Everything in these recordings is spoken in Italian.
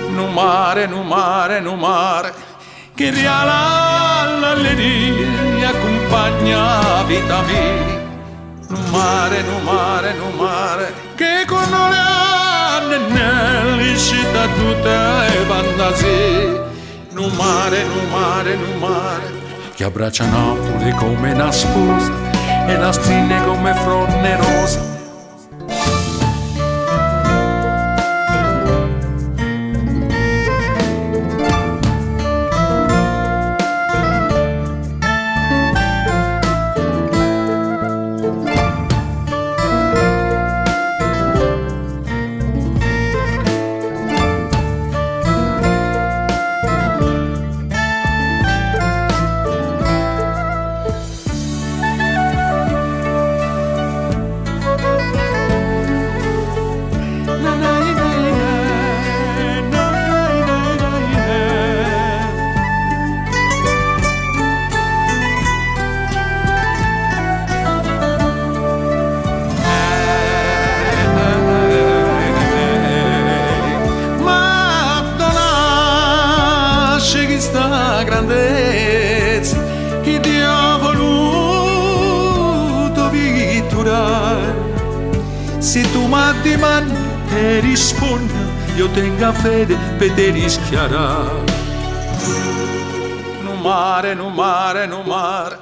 no mare, no mare, no mare, che regala l'allegria e accompagna la vita mia. No mare, no mare, no mare, che con le anni nelle città tutte le fantasie. No mare, no mare, no mare, che abbraccia Napoli come una sposa e la stringe come fronde rosa. Questa grandezza che Dio ha voluto vitturare. Se tu mi dimandi e rispondi, io tengo fede per te rischiarare. No mare, no mare, no mare,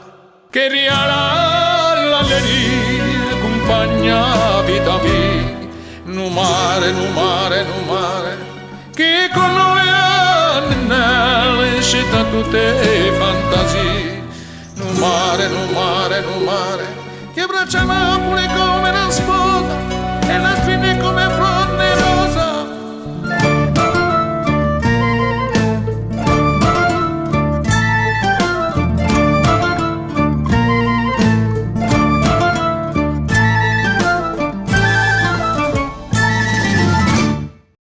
che regala l'allegria, accompagna la vita mia. No mare, no mare, no mare, che con noi nelle città tutte le fantasie. No mare, no mare, no mare, che abbraccia Napoli come una sposa e la